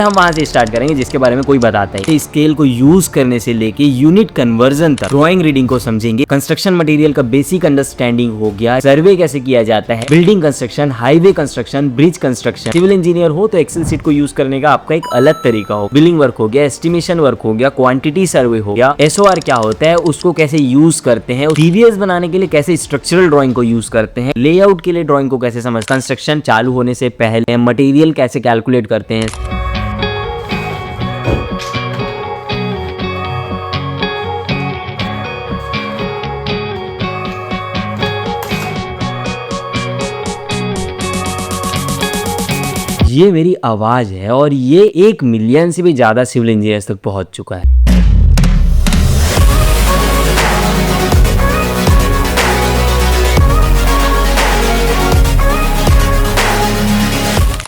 हम वहां से स्टार्ट करेंगे जिसके बारे में कोई बताता है। स्केल को यूज करने से लेके यूनिट कन्वर्जन तक ड्राइंग रीडिंग को समझेंगे। कंस्ट्रक्शन मटेरियल का बेसिक अंडरस्टैंडिंग हो गया, सर्वे कैसे किया जाता है, building construction, highway construction, bridge construction. Civil engineer हो तो एक्सेल सीट को यूज करने का आपका एक अलग तरीका हो। बिलिंग वर्क हो गया, एस्टिमेशन वर्क हो गया, क्वांटिटी सर्वे हो गया, एसओआर क्या होता है उसको कैसे यूज करते हैं, पीवीएस बनाने के लिए कैसे स्ट्रक्चरल ड्राइंग को यूज करते हैं, लेआउट के लिए ड्राइंग को कैसे समझ, कंस्ट्रक्शन चालू होने से पहले मटेरियल कैसे कैलकुलेट करते हैं। ये मेरी आवाज है और ये 1 मिलियन से भी ज्यादा सिविल इंजीनियर्स तक पहुंच चुका है।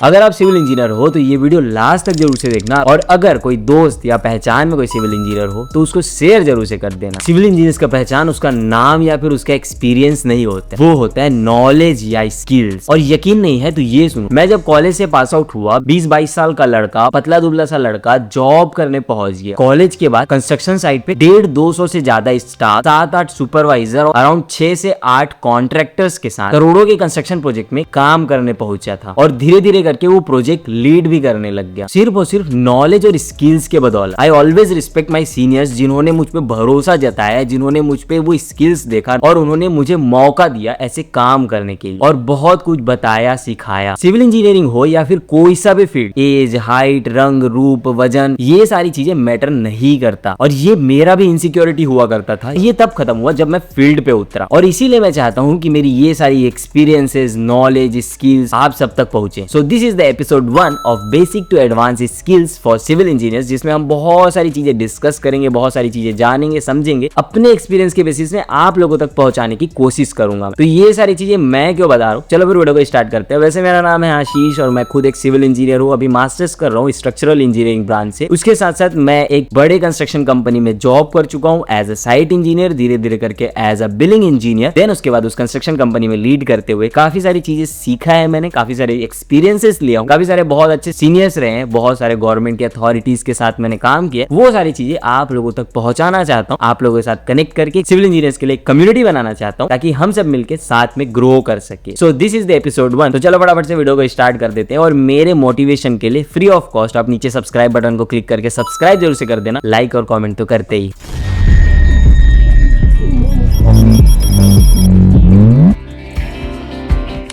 अगर आप सिविल इंजीनियर हो तो ये वीडियो लास्ट तक जरूर से देखना, और अगर कोई दोस्त या पहचान में कोई सिविल इंजीनियर हो तो उसको शेयर जरूर से कर देना। सिविल इंजीनियर्स का पहचान उसका नाम या फिर उसका एक्सपीरियंस नहीं होता, वो होता है नॉलेज या स्किल्स। और यकीन नहीं है तो ये सुनो, मैं जब कॉलेज से पास आउट हुआ, 20-22 साल का लड़का, पतला दुबला सा लड़का जॉब करने पहुंच गया। कॉलेज के बाद कंस्ट्रक्शन साइट पे 150-200 से ज्यादा स्टाफ, 7-8 सुपरवाइजर और अराउंड 6 से 8 कॉन्ट्रैक्टर्स के साथ करोड़ों के कंस्ट्रक्शन प्रोजेक्ट में काम करने पहुंचा था, और धीरे धीरे कि वो प्रोजेक्ट लीड भी करने लग गया, सिर्फ और सिर्फ नॉलेज और स्किल्स के बदौलत। I always respect my seniors, जिन्होंने मुझ पे भरोसा जताया, जिन्होंने मुझ पे वो स्किल्स देखा और उन्होंने मुझे मौका दिया ऐसे काम करने के लिए, और बहुत कुछ बताया, सिखाया। सिविल इंजीनियरिंग हो या फिर कोई सा भी फील्ड, एज, हाइट, रंग, रूप, वजन, ये सारी चीजें मैटर नहीं करता। और ये मेरा भी इनसिक्योरिटी हुआ करता था, ये तब खत्म हुआ जब मैं फील्ड पे उतरा। और इसीलिए मैं चाहता हूँ कि मेरी ये सारी एक्सपीरियंसेस, नॉलेज, स्किल्स आप सब तक पहुंचे। So this is the episode 1 of basic to advance skills for civil engineers, जिसमें हम बहुत सारी चीजें डिस्कस करेंगे, बहुत सारी चीजें जानेंगे, समझेंगे, अपने एक्सपीरियंस के बेसिस में आप लोगों तक पहुंचाने की कोशिश करूंगा। तो ये सारी चीजें मैं क्यों बता रहा हूँ, चलो फिर वीडियो को स्टार्ट करते हैं। वैसे मेरा नाम है आशीष और मैं खुद एक सिविल इंजीनियर हूँ, अभी मास्टर्स कर रहा हूँ स्ट्रक्चरल इंजीनियरिंग ब्रांच से। उसके साथ साथ मैं एक बड़े कंस्ट्रक्शन कंपनी में जॉब कर चुका हूँ एज अ साइट इंजीनियर, धीरे धीरे करके as a billing engineer. Then उसके बाद उस कंस्ट्रक्शन कंपनी में लीड करते हुए काफी सारी चीजें सीखा है मैंने, काफी सारे एक्सपीरियंसेस लिया हूँ, काफी सारे बहुत अच्छे सीनियर्स रहे हैं, बहुत सारे गवर्नमेंट के अथॉरिटीज के साथ मैंने काम किया। वो सारी चीजें आप लोगों तक पहुंचाना चाहता हूँ, आप लोगों के साथ कनेक्ट करके सिविल इंजीनियर्स के लिए कम्युनिटी बनाना चाहता हूँ, ताकि हम सब मिलकर साथ में ग्रो कर सके। सो दिस इज द एपिसोड 1। तो चलो फटाफट से वीडियो को स्टार्ट कर देते हैं। और मेरे मोटिवेशन के लिए फ्री ऑफ कॉस्ट आप नीचे सब्सक्राइब बटन को क्लिक करके सब्सक्राइब जरूर से कर देना, लाइक और कॉमेंट तो करते ही।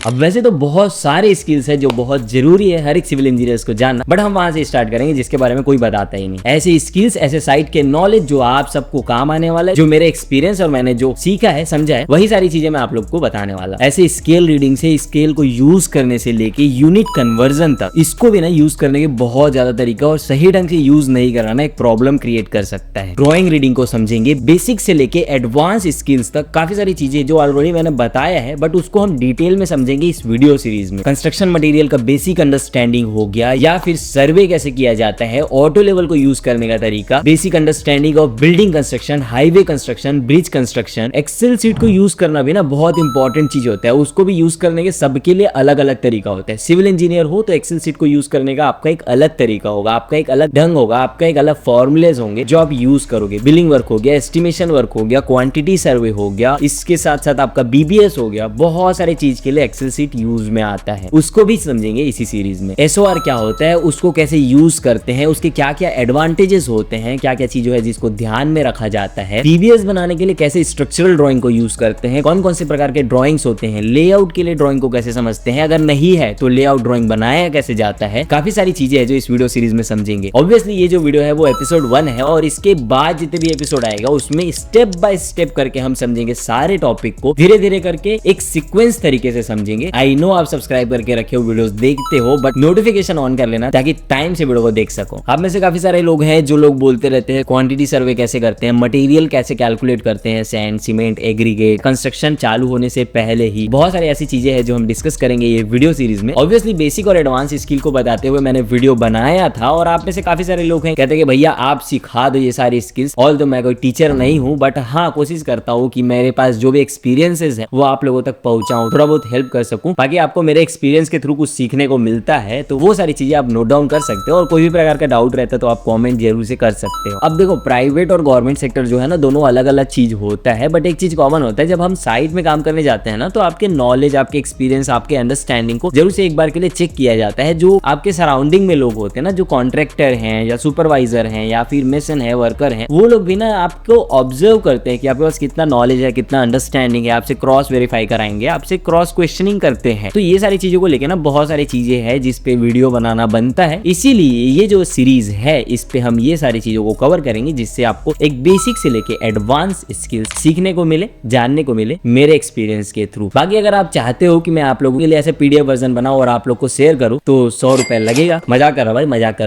अब वैसे तो बहुत सारे स्किल्स है जो बहुत जरूरी है हर एक सिविल इंजीनियर्स को जानना, बट हम वहां से स्टार्ट करेंगे जिसके बारे में कोई बताता ही नहीं। ऐसे स्किल्स, ऐसे साइट के नॉलेज जो आप सबको काम आने वाला है, जो मेरे एक्सपीरियंस और मैंने जो सीखा है, समझा है, वही सारी चीजें मैं आप लोग को बताने वाला। ऐसे स्केल रीडिंग से स्केल को यूज करने से लेके यूनिट कन्वर्जन तक, इसको भी ना यूज करने के बहुत ज्यादा तरीका, और सही ढंग से यूज नहीं कराना एक प्रॉब्लम क्रिएट कर सकता है। ड्रॉइंग रीडिंग को समझेंगे, बेसिक से लेके एडवांस स्किल्स तक, काफी सारी चीजें जो ऑलरेडी मैंने बताया है, बट उसको हम डिटेल में समझेंगे इस वीडियो सीरीज में। कंस्ट्रक्शन मटेरियल का बेसिक अंडरस्टैंडिंग हो गया, या फिर सर्वे कैसे किया जाता है, ऑटो लेवल को यूज करने का तरीका, basic understanding of building construction, highway construction, bridge construction. Excel sheet को यूज करना भी ना बहुत इंपॉर्टेंट चीज होता है, उसको भी यूज करने के सबके लिए अलग अलग तरीका होता है। सिविल इंजीनियर हो तो एक्सेल सीट को यूज करने का आपका एक अलग तरीका होगा, आपका एक अलग ढंग होगा, आपका एक अलग फॉर्मुलेज होंगे जो आप यूज करोगे। बिलिंग वर्क हो गया, एस्टिमेशन वर्क हो गया, क्वांटिटी सर्वे हो गया, इसके साथ साथ आपका बीबीएस हो गया, बहुत सारे चीज के लिए एक्सेल सीट यूज में आता है, उसको भी समझेंगे इसी सीरीज में। एसओआर क्या होता है, उसको कैसे यूज करते हैं, उसके क्या क्या एडवांटेजेस होते हैं, क्या क्या चीज है जिसको ध्यान में रखा जाता है, पीवीएस बनाने के लिए कैसे स्ट्रक्चरल ड्राइंग को यूज करते हैं, कौन कौन से प्रकार के ड्राइंग्स होते हैं, लेआउट के लिए ड्राइंग को कैसे समझते हैं, अगर नहीं है तो लेआउट ड्राइंग बनाया कैसे जाता है। काफी सारी चीजें है जो इस वीडियो सीरीज में समझेंगे। ऑब्वियसली ये जो वीडियो है वो एपिसोड 1 है, और इसके बाद जितने भी एपिसोड आएगा उसमें स्टेप बाय स्टेप करके हम समझेंगे सारे टॉपिक को, धीरे धीरे करके एक सीक्वेंस तरीके से समझेंगे। आई नो आप सब्सक्राइब करके रखे हो, वीडियोस देखते हो, बट नोटिफिकेशन ऑन कर लेना ताकि टाइम से वीडियो को देख सको। आप में से काफी सारे लोग हैं जो लोग बोलते रहते हैं क्वांटिटी सर्वे कैसे करते हैं, मटेरियल कैसे कैलकुलेट करते हैं, सैंड, सीमेंट, एग्रीगेट, कंस्ट्रक्शन चालू होने से पहले ही। बहुत सारी ऐसी चीजें हैं जो हम डिस्कस करेंगे ये वीडियो सीरीज में। ऑब्वियसली बेसिक और एडवांस स्किल को बताते हुए मैंने वीडियो बनाया था, और आप में से काफी सारे लोग हैं कहते हैं कि भैया आप सिखा दो ये सारी स्किल्स। ऑल्दो मैं कोई टीचर नहीं हूँ, बट हाँ कोशिश करता हूँ कि मेरे पास जो भी एक्सपीरियंसेस है वो आप लोगों तक पहुंचाऊं, थोड़ा बहुत हेल्प कर कर सकूं, बाकी आपको मेरे एक्सपीरियंस के थ्रू कुछ सीखने को मिलता है, तो वो सारी चीजें आप नोट डाउन कर सकते हो। और कोई भी प्रकार का डाउट रहता है तो आप कमेंट जरूर से कर सकते हो। अब देखो, प्राइवेट और गवर्नमेंट सेक्टर जो है ना, दोनों अलग अलग चीज होता है, बट एक चीज कॉमन होता है, जब हम साइट में काम करने जाते हैं ना, तो आपके नॉलेज, आपके एक्सपीरियंस, आपके अंडरस्टैंडिंग को जरूर से एक बार के लिए चेक किया जाता है। जो आपके सराउंडिंग में लोग होते हैं ना, जो कॉन्ट्रैक्टर हैं या सुपरवाइजर हैं या फिर मेसन है, वर्कर हैं, वो लोग भी ना आपको ऑब्जर्व करते हैं कि आपके पास कितना नॉलेज है, कितना अंडरस्टैंडिंग है, आपसे क्रॉस वेरीफाई कराएंगे, आपसे क्रॉस क्वेश्चनिंग करते हैं। तो ये सारी चीजों को लेकर ना बहुत सारी चीजें हैं जिस पे वीडियो बनाना बनता है। इसीलिए ये जो सीरीज है, इस पे हम ये सारी चीजों को कवर करेंगे, जिससे आपको एक बेसिक से लेके एडवांस स्किल्स सीखने को मिले, जानने को मिले मेरे एक्सपीरियंस के थ्रू। बाकी अगर आप चाहते हो कि मैं आप लोगों के लिए ऐसे पीडीएफ वर्जन बनाऊं और आप लोग को शेयर करूं, तो 100 रुपए लगेगा। मजाक कर रहा भाई, मजाक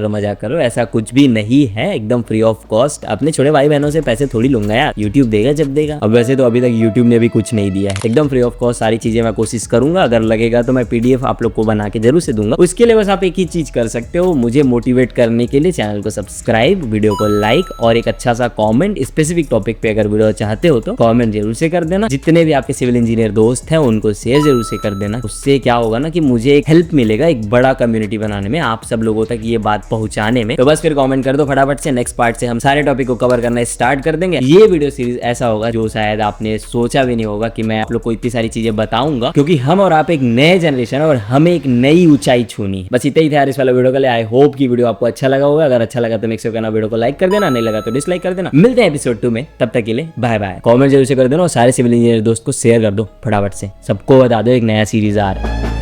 करो, ऐसा कुछ भी नहीं है, एकदम फ्री ऑफ कॉस्ट। अपने छोटे भाई बहनों से पैसे थोड़ी लूंगा यार, यूट्यूब देगा जब देगा। अब वैसे तो अभी तक यूट्यूब ने भी कुछ नहीं दिया है, एकदम फ्री ऑफ कॉस्ट सारी चीजें मैं कोशिश करूंगा। अगर लगेगा तो मैं पीडीएफ आप लोग को बना के जरूर से दूंगा। उसके लिए बस आप एक ही चीज कर सकते हो, मुझे मोटिवेट करने के लिए चैनल को सब्सक्राइब, वीडियो को लाइक और एक अच्छा सा कमेंट। स्पेसिफिक टॉपिक पे अगर वीडियो चाहते हो तो कमेंट जरूर से कर देना। जितने भी आपके सिविल इंजीनियर दोस्त हैं उनको शेयर जरूर से कर देना। उससे क्या होगा ना कि मुझे एक हेल्प मिलेगा, एक बड़ा कम्युनिटी बनाने में, आप सब लोगों तक ये बात पहुंचाने में। तो बस फिर कमेंट कर दो फटाफट से। नेक्स्ट पार्ट से हम सारे टॉपिक को कवर करना स्टार्ट कर देंगे। ये वीडियो सीरीज ऐसा होगा जो शायद आपने सोचा भी नहीं होगा कि मैं आप लोग को इतनी सारी चीजें बताऊंगा, क्योंकि हम और आप एक नए जनरेशन है और हमें एक नई ऊंचाई छूनी। बस इतना ही था यार इस वाले वीडियो के लिए। आई होप की वीडियो आपको अच्छा लगा होगा। अगर अच्छा लगा तो मेक श्योर करना वीडियो को लाइक कर देना, नहीं लगा तो डिसलाइक कर देना। मिलते हैं एपिसोड 2 में, तब तक के लिए बाय बाय। कमेंट जरूर से कर देना और सारे सिविल इंजीनियर दोस्त को शेयर कर दो फटाफट से, सबको बता दो एक नया सीरीज आ रहा है।